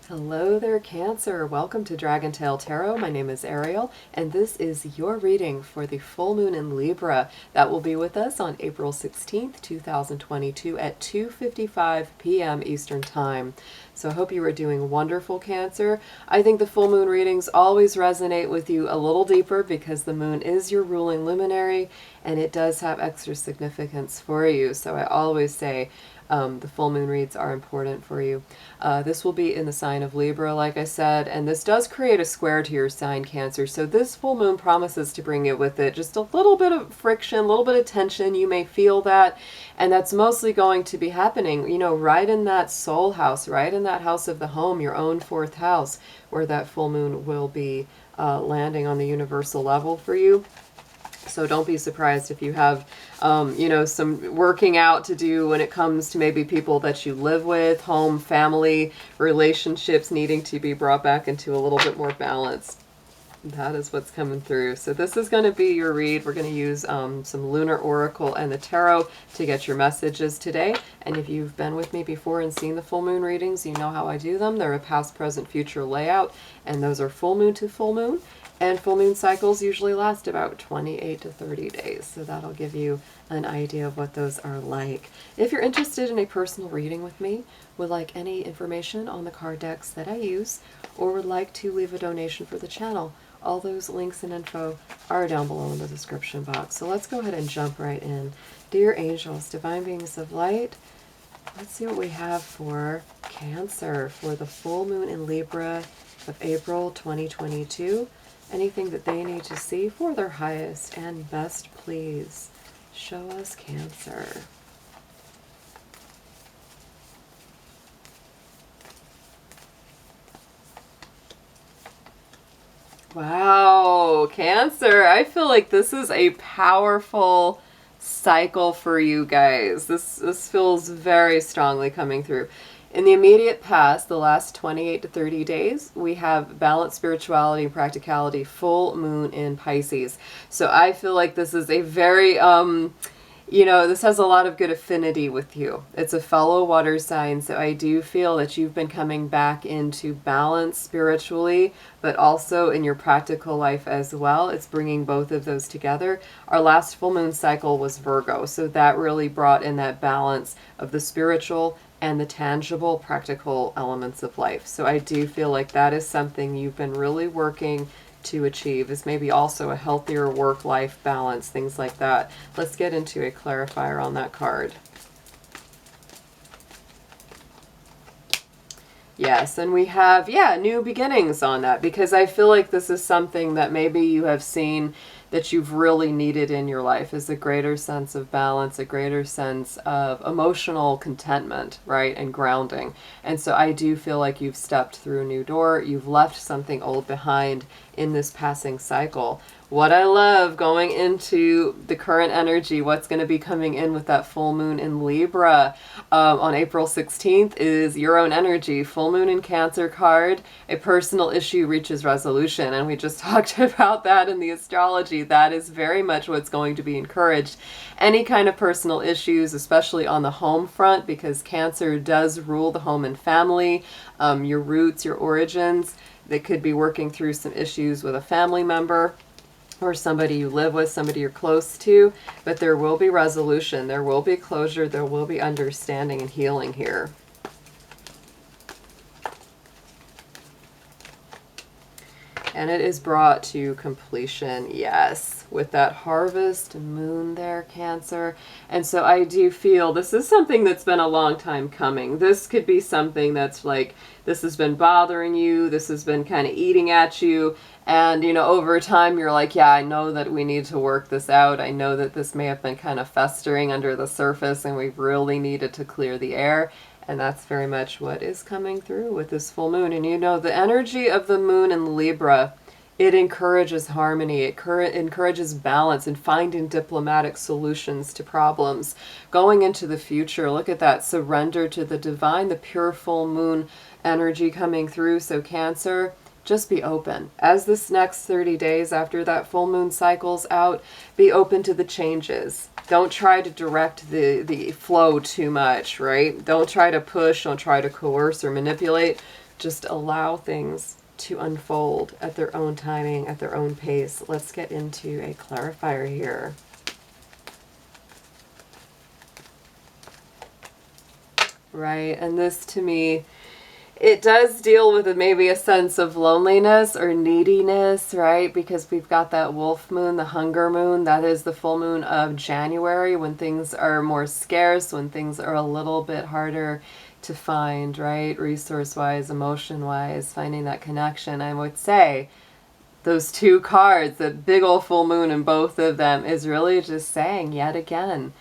Hello there, Cancer. Welcome to Dragon Tail Tarot. My name is Ariel, and this is your reading for the full moon in Libra. That will be with us on April 16th, 2022 at 2:55 p.m. Eastern Time. So I hope you are doing wonderful, Cancer. I think the full moon readings always resonate with you a little deeper because the moon is your ruling luminary, and it does have extra significance for you. So I always say, the full moon reads are important for you. This will be in the sign of Libra, like I said, and this does create a square to your sign, Cancer. So this full moon promises to bring it with it just a little bit of friction, a little bit of tension. You may feel that, and that's mostly going to be happening, you know, right in that soul house, right in that house of the home, your own fourth house, where that full moon will be landing on the universal level for you. So don't be surprised if you have, you know, some working out to do when it comes to maybe people that you live with, home, family, relationships needing to be brought back into a little bit more balance. That is what's coming through. So this is going to be your read. We're going to use some Lunar Oracle and the Tarot to get your messages today. And if you've been with me before and seen the full moon readings, you know how I do them. They're a past, present, future layout, and those are full moon to full moon. And full moon cycles usually last about 28 to 30 days. So that'll give you an idea of what those are like. If you're interested in a personal reading with me, would like any information on the card decks that I use, or would like to leave a donation for the channel, all those links and info are down below in the description box. So let's go ahead and jump right in. Dear angels, divine beings of light, let's see what we have for Cancer for the full moon in Libra of April 2022. Anything that they need to see for their highest and best, please. Show us, Cancer. Wow, Cancer. I feel like this is a powerful cycle for you guys. This feels very strongly coming through. In the immediate past, the last 28 to 30 days, we have balanced spirituality and practicality, full moon in Pisces. So I feel like this is a very, you know, this has a lot of good affinity with you. It's a fellow water sign, so I do feel that you've been coming back into balance spiritually, but also in your practical life as well. It's bringing both of those together. Our last full moon cycle was Virgo, so that really brought in that balance of the spiritual and the tangible, practical elements of life. So I do feel like that is something you've been really working to achieve, is maybe also a healthier work-life balance, things like that. Let's get into a clarifier on that card. Yes, and we have, yeah, new beginnings on that, because I feel like this is something that maybe you have seen that you've really needed in your life, is a greater sense of balance, a greater sense of emotional contentment, right, and grounding. And so I do feel like you've stepped through a new door. You've left something old behind in this passing cycle. What I love going into the current energy, what's going to be coming in with that full moon in Libra on April 16th is your own energy. Full moon in Cancer card, a personal issue reaches resolution. And we just talked about that in the astrology. That is very much what's going to be encouraged. Any kind of personal issues, especially on the home front, because Cancer does rule the home and family, your roots, your origins. They could be working through some issues with a family member, or somebody you live with, somebody you're close to, but there will be resolution, there will be closure, there will be understanding and healing here. And it is brought to completion, yes, with that harvest moon there, Cancer. And so I do feel this is something that's been a long time coming. This could be something that's like, this has been bothering you, this has been kind of eating at you, and, you know, over time you're like, yeah, I know that we need to work this out. I know that this may have been kind of festering under the surface and we really needed to clear the air. And that's very much what is coming through with this full moon. And you know, the energy of the moon in Libra, it encourages harmony, it encourages balance and finding diplomatic solutions to problems. Going into the future, look at that, surrender to the divine, the pure full moon energy coming through. So Cancer, just be open. As this next 30 days after that full moon cycles out, be open to the changes. Don't try to direct the flow too much, right? Don't try to push, don't try to coerce or manipulate. just allow things to unfold at their own timing, at their own pace. Let's get into a clarifier here. Right, and this to me, it does deal with maybe a sense of loneliness or neediness, right? Because we've got that wolf moon, the hunger moon. That is the full moon of January, when things are more scarce, when things are a little bit harder to find, right? Resource-wise, emotion-wise, finding that connection. I would say those two cards, the big old full moon in both of them, is really just saying yet again,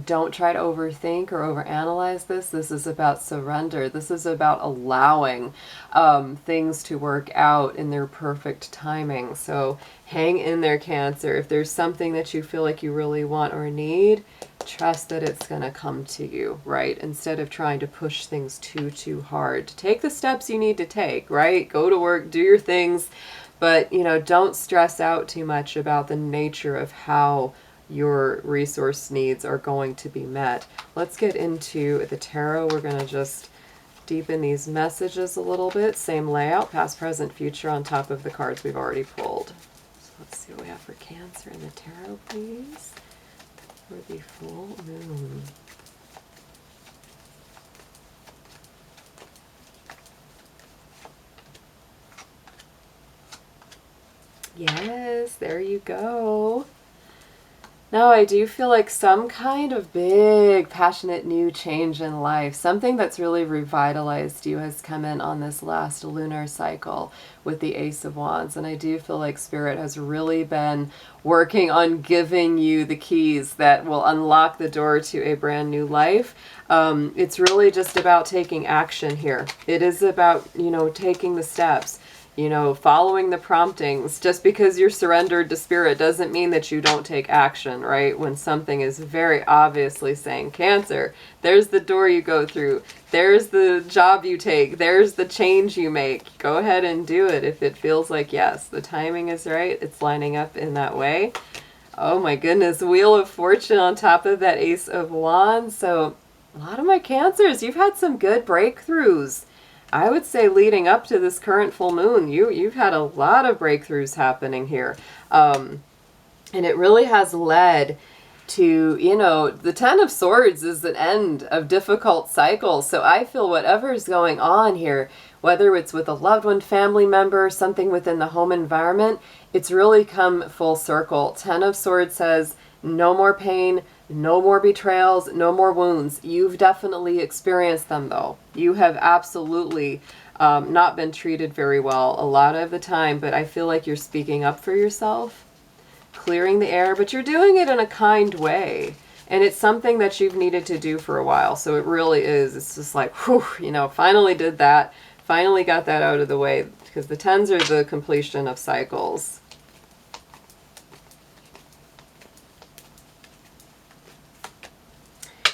don't try to overthink or overanalyze this. This is about surrender. This is about allowing things to work out in their perfect timing. So hang in there, Cancer. If there's something that you feel like you really want or need, trust that it's going to come to you, right? Instead of trying to push things too hard. Take the steps you need to take, right? Go to work, do your things, but, you know, don't stress out too much about the nature of how your resource needs are going to be met. Let's get into the tarot. We're going to just deepen these messages a little bit. Same layout, past, present, future on top of the cards we've already pulled. So let's see what we have for Cancer in the tarot, please, for the full moon. Yes, there you go. Now I do feel like some kind of big, passionate new change in life, something that's really revitalized you has come in on this last lunar cycle with the Ace of Wands. And I do feel like Spirit has really been working on giving you the keys that will unlock the door to a brand new life. It's really just about taking action here. It is about, you know, taking the steps. You know, following the promptings. Just because you're surrendered to Spirit doesn't mean that you don't take action, right? When something is very obviously saying, Cancer, there's the door you go through. There's the job you take. There's the change you make. Go ahead and do it if it feels like, yes, the timing is right. It's lining up in that way. Oh my goodness. Wheel of Fortune on top of that Ace of Wands. So a lot of my Cancers, you've had some good breakthroughs. I would say leading up to this current full moon, you've had a lot of breakthroughs happening here. And it really has led to, you know, the Ten of Swords is an end of difficult cycles. So I feel whatever's going on here, whether it's with a loved one, family member, something within the home environment, it's really come full circle. Ten of Swords says no more pain, no more betrayals, no more wounds. You've definitely experienced them, though. You have absolutely not been treated very well a lot of the time, but I feel like you're speaking up for yourself, clearing the air, but you're doing it in a kind way. And it's something that you've needed to do for a while. So it really is. It's just like, whew, you know, finally did that. Finally got that out of the way, because the tens are the completion of cycles.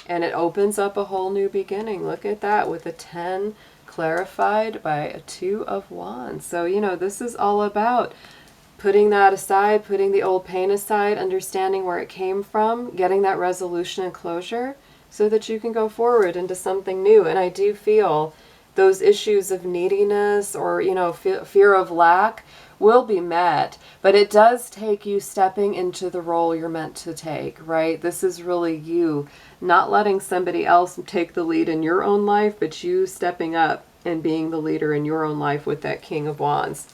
And it opens up a whole new beginning. Look at that, with a 10 clarified by a 2 of Wands. So, you know, this is all about putting that aside, putting the old pain aside, understanding where it came from, getting that resolution and closure so that you can go forward into something new. And I do feel those issues of neediness or, you know, fear of lack will be met, but it does take you stepping into the role you're meant to take, right? This is really you not letting somebody else take the lead in your own life, but you stepping up and being the leader in your own life with that King of Wands.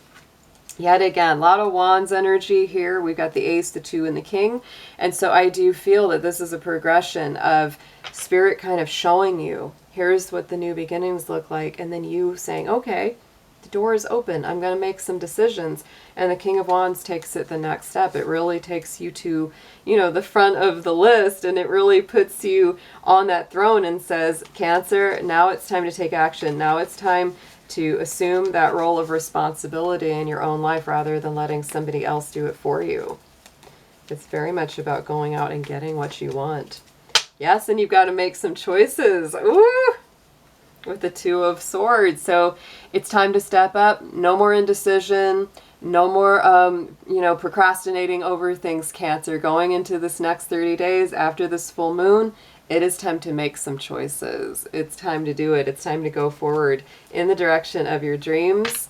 Yet again, a lot of Wands energy here. We've got the Ace, the 2, and the King. And so I do feel that this is a progression of Spirit kind of showing you, here's what the new beginnings look like, and then you saying, okay, the door is open. I'm going to make some decisions. And the King of Wands takes it the next step. It really takes you to, you know, the front of the list, and it really puts you on that throne and says, Cancer, now it's time to take action. Now it's time to assume that role of responsibility in your own life rather than letting somebody else do it for you. It's very much about going out and getting what you want. Yes, and you've got to make some choices. Ooh! With the 2 of Swords. So it's time to step up. No more indecision. No more, you know, procrastinating over things, Cancer. Going into this next 30 days after this full moon, it is time to make some choices. It's time to do it. It's time to go forward in the direction of your dreams.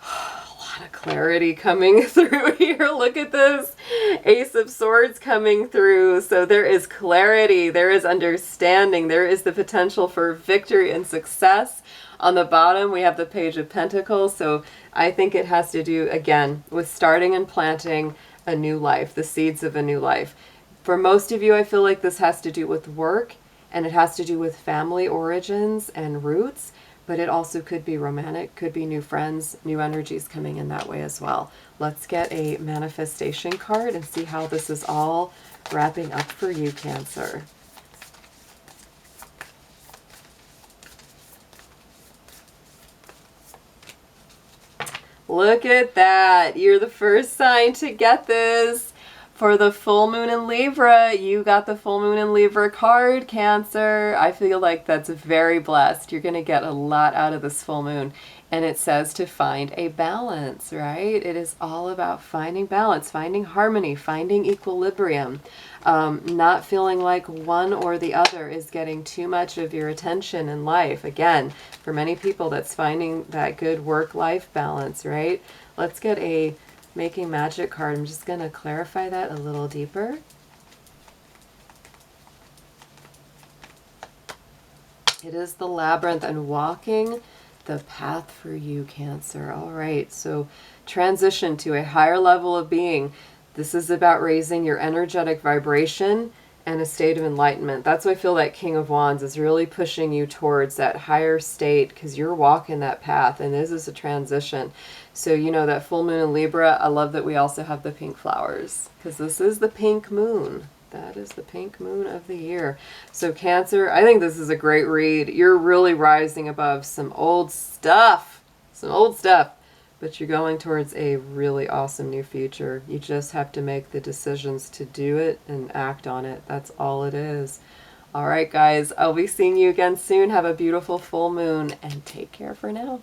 A lot of clarity coming through here. Look at this. Ace of Swords coming through. So there is clarity. There is understanding. There is the potential for victory and success. On the bottom, we have the Page of Pentacles. So I think it has to do, again, with starting and planting a new life, the seeds of a new life. For most of you, I feel like this has to do with work, and it has to do with family origins and roots, but it also could be romantic, could be new friends, new energies coming in that way as well. Let's get a manifestation card and see how this is all wrapping up for you, Cancer. Look at that. You're the first sign to get this. For the full moon in Libra, you got the full moon in Libra card, Cancer. I feel like that's very blessed. You're going to get a lot out of this full moon. And it says to find a balance, right? It is all about finding balance, finding harmony, finding equilibrium. Not feeling like one or the other is getting too much of your attention in life. Again, for many people, that's finding that good work-life balance, right? Let's get a Making Magic card. I'm just going to clarify that a little deeper. It is the Labyrinth and walking the path for you, Cancer. All right, so transition to a higher level of being. This is about raising your energetic vibration and a state of enlightenment. That's why I feel that King of Wands is really pushing you towards that higher state, because you're walking that path, and this is a transition. So, you know, that full moon in Libra, I love that we also have the pink flowers, because this is the pink moon. That is the pink moon of the year. So Cancer, I think this is a great read. You're really rising above some old stuff, but you're going towards a really awesome new future. You just have to make the decisions to do it and act on it. That's all it is. All right, guys, I'll be seeing you again soon. Have a beautiful full moon, and take care for now.